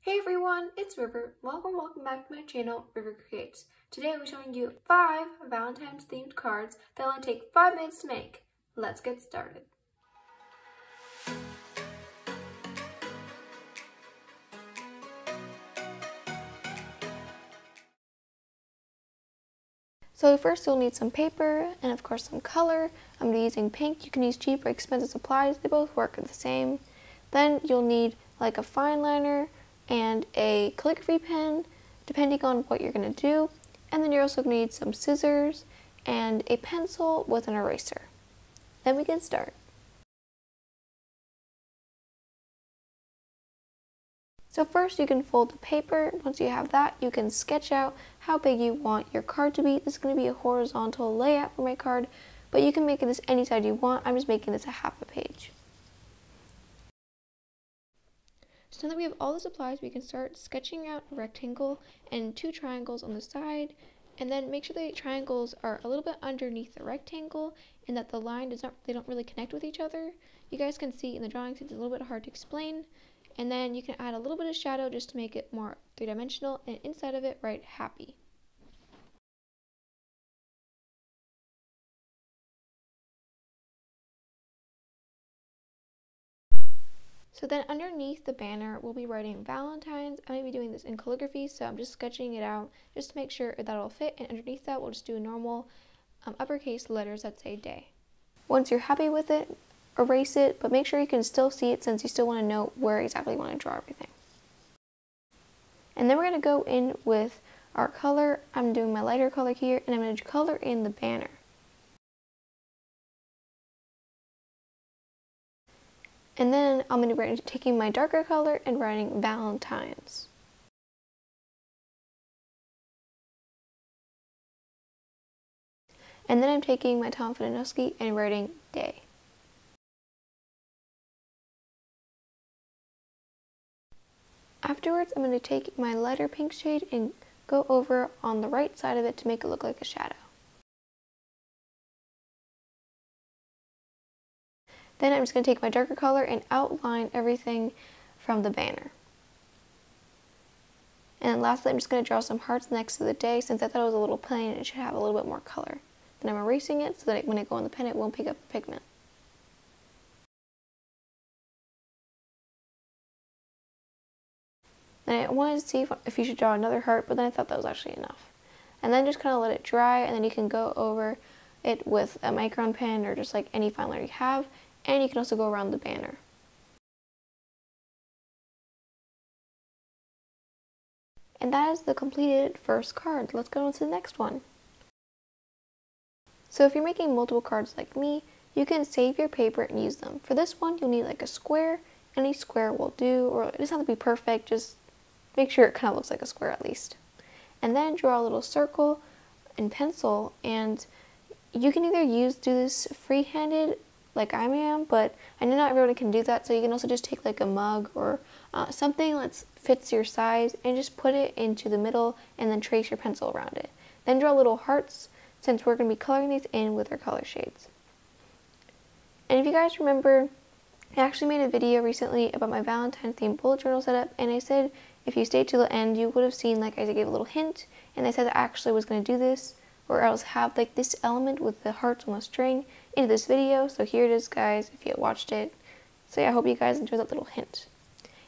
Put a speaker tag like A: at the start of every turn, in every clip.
A: Hey everyone, it's River. Welcome back to my channel, River Creates. Today I'll be showing you 5 Valentine's themed cards that only take 5 minutes to make. Let's get started. So first you'll need some paper and of course some color. I'm going to be using pink. You can use cheap or expensive supplies. They both work the same. Then you'll need like a fine liner and a calligraphy pen, depending on what you're going to do. And then you're also going to need some scissors and a pencil with an eraser. Then we can start. So first you can fold the paper. Once you have that, you can sketch out how big you want your card to be. This is going to be a horizontal layout for my card, but you can make this any side you want. I'm just making this a half a page. So now that we have all the supplies, we can start sketching out a rectangle and 2 triangles on the side, and then make sure the triangles are a little bit underneath the rectangle and that the line they don't really connect with each other. You guys can see in the drawings it's a little bit hard to explain. And then you can add a little bit of shadow just to make it more three-dimensional, and inside of it write happy. So then underneath the banner, we'll be writing Valentine's. I might be doing this in calligraphy, so I'm just sketching it out just to make sure that'll fit. And underneath that, we'll just do normal uppercase letters that say day. Once you're happy with it, erase it, but make sure you can still see it since you still want to know where exactly you want to draw everything. And then we're going to go in with our color. I'm doing my lighter color here, and I'm going to color in the banner. And then I'm going to be taking my darker color and writing Valentine's. And then I'm taking my Tom Fidanowski and writing day. Afterwards, I'm going to take my lighter pink shade and go over on the right side of it to make it look like a shadow. Then I'm just going to take my darker color and outline everything from the banner. And lastly, I'm just going to draw some hearts next to the day since I thought it was a little plain and it should have a little bit more color. Then I'm erasing it so that when I go on the pen, it won't pick up the pigment. And I wanted to see if you should draw another heart, but then I thought that was actually enough. And then just kind of let it dry, and then you can go over it with a micron pen or just like any fine liner you have, and you can also go around the banner. And that is the completed first card. Let's go on to the next one. So if you're making multiple cards like me, you can save your paper and use them. For this one, you'll need like a square. Any square will do, or it doesn't have to be perfect, just make sure it kind of looks like a square at least. And then draw a little circle in pencil, and you can either do this free-handed like I am, but I know not everyone can do that, so you can also just take like a mug or something that fits your size and just put it into the middle and then trace your pencil around it. Then draw little hearts since we're going to be coloring these in with our color shades. And if you guys remember, I actually made a video recently about my Valentine's themed bullet journal setup, and I said if you stayed till the end, you would have seen like I gave a little hint, and I said that I actually was going to do this, or else have like this element with the hearts on the string into this video. So here it is, guys, if you watched it. So yeah, I hope you guys enjoyed that little hint.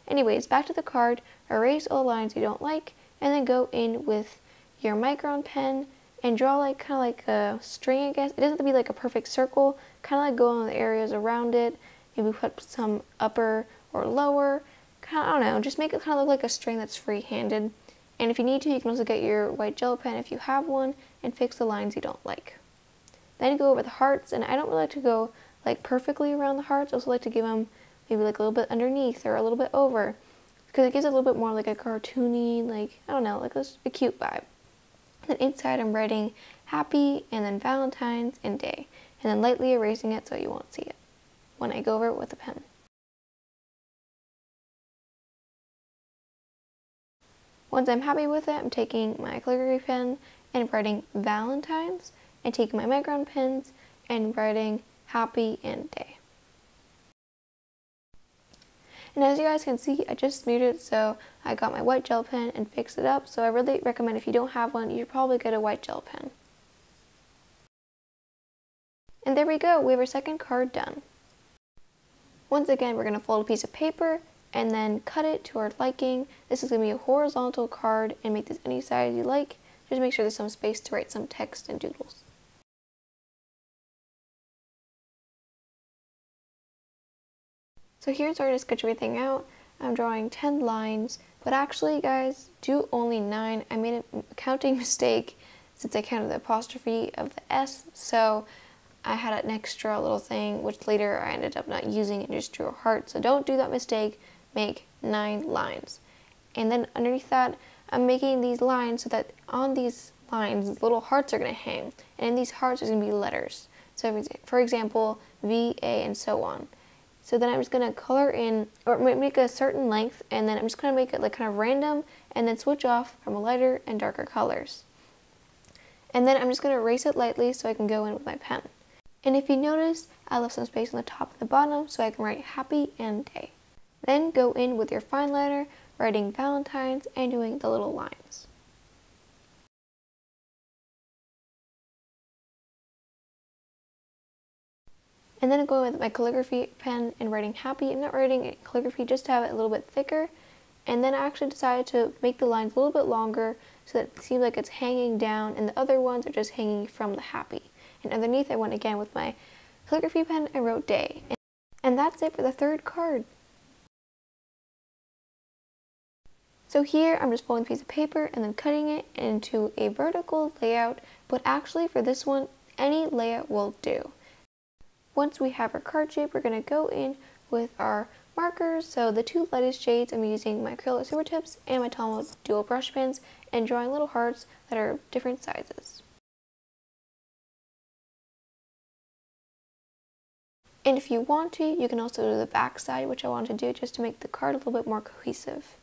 A: Anyways, back to the card, erase all the lines you don't like, and then go in with your micron pen and draw like kind of like a string, I guess. It doesn't have to be like a perfect circle, kind of like go on the areas around it. Maybe put some upper or lower, kind of, I don't know, just make it kind of look like a string that's free-handed. And if you need to, you can also get your white gel pen if you have one and fix the lines you don't like. Then you go over the hearts, and I don't really like to go like perfectly around the hearts. I also like to give them maybe like a little bit underneath or a little bit over, because it gives it a little bit more like a cartoony, like, I don't know, like a cute vibe. And then inside I'm writing happy and then Valentine's and day, and then lightly erasing it so you won't see it when I go over it with a pen. Once I'm happy with it, I'm taking my calligraphy pen and writing Valentine's, and taking my micron pens and writing happy and day. And as you guys can see, I just smeared it, so I got my white gel pen and fixed it up. So I really recommend, if you don't have one, you should probably get a white gel pen. And there we go, we have our second card done. Once again, we're going to fold a piece of paper and then cut it to our liking. This is going to be a horizontal card, and make this any size you like. Just make sure there's some space to write some text and doodles. So here I'm starting to sketch everything out. I'm drawing 10 lines, but actually guys, do only 9. I made a counting mistake since I counted the apostrophe of the S, so I had an extra little thing, which later I ended up not using and just drew a heart. So don't do that mistake, make 9 lines. And then underneath that, I'm making these lines so that on these lines, little hearts are going to hang. And in these hearts, there's going to be letters. So for example, V, A, and so on. So then I'm just going to color in, or make a certain length, and then I'm just going to make it like kind of random, and then switch off from lighter and darker colors. And then I'm just going to erase it lightly so I can go in with my pen. And if you notice, I left some space on the top and the bottom so I can write happy and day. Then go in with your fine liner, writing Valentine's and doing the little lines. And then going with my calligraphy pen and writing happy. I'm not writing calligraphy just to have it a little bit thicker. And then I actually decided to make the lines a little bit longer so that it seems like it's hanging down, and the other ones are just hanging from the happy. And underneath I went again with my calligraphy pen and wrote day. And that's it for the third card. So here I'm just folding a piece of paper and then cutting it into a vertical layout, but actually for this one, any layout will do. Once we have our card shape, we're going to go in with our markers. So the two lightest shades, I'm using my Crayola Silver Tips and my Tombow Dual Brush Pens, and drawing little hearts that are different sizes. And if you want to, you can also do the back side, which I want to do just to make the card a little bit more cohesive.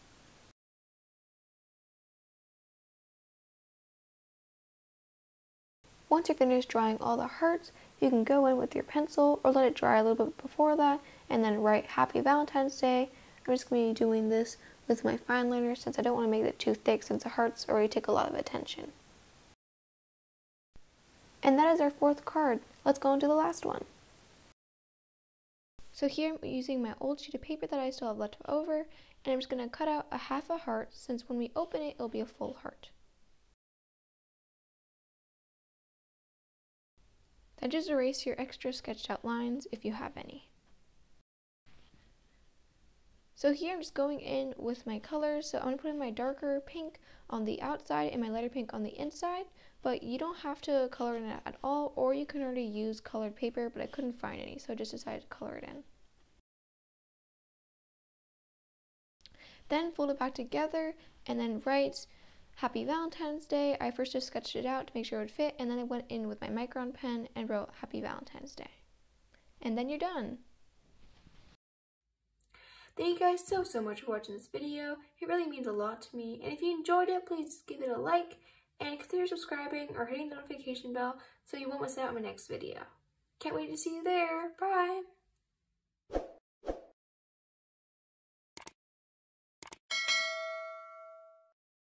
A: Once you're finished drawing all the hearts, you can go in with your pencil or let it dry a little bit before that and then write Happy Valentine's Day. I'm just going to be doing this with my fine liner since I don't want to make it too thick, since the hearts already take a lot of attention. And that is our fourth card. Let's go into the last one. So here I'm using my old sheet of paper that I still have left over, and I'm just going to cut out a half a heart, since when we open it, it'll be a full heart. Then just erase your extra sketched out lines if you have any. So here I'm just going in with my colors, so I'm going to put in my darker pink on the outside and my lighter pink on the inside, but you don't have to color in it at all, or you can already use colored paper, but I couldn't find any, so I just decided to color it in. Then fold it back together and then write Happy Valentine's Day. I first just sketched it out to make sure it would fit, and then I went in with my Micron pen and wrote Happy Valentine's Day. And then you're done. Thank you guys so much for watching this video. It really means a lot to me, and if you enjoyed it, please give it a like and consider subscribing or hitting the notification bell so you won't miss out on my next video. Can't wait to see you there. Bye!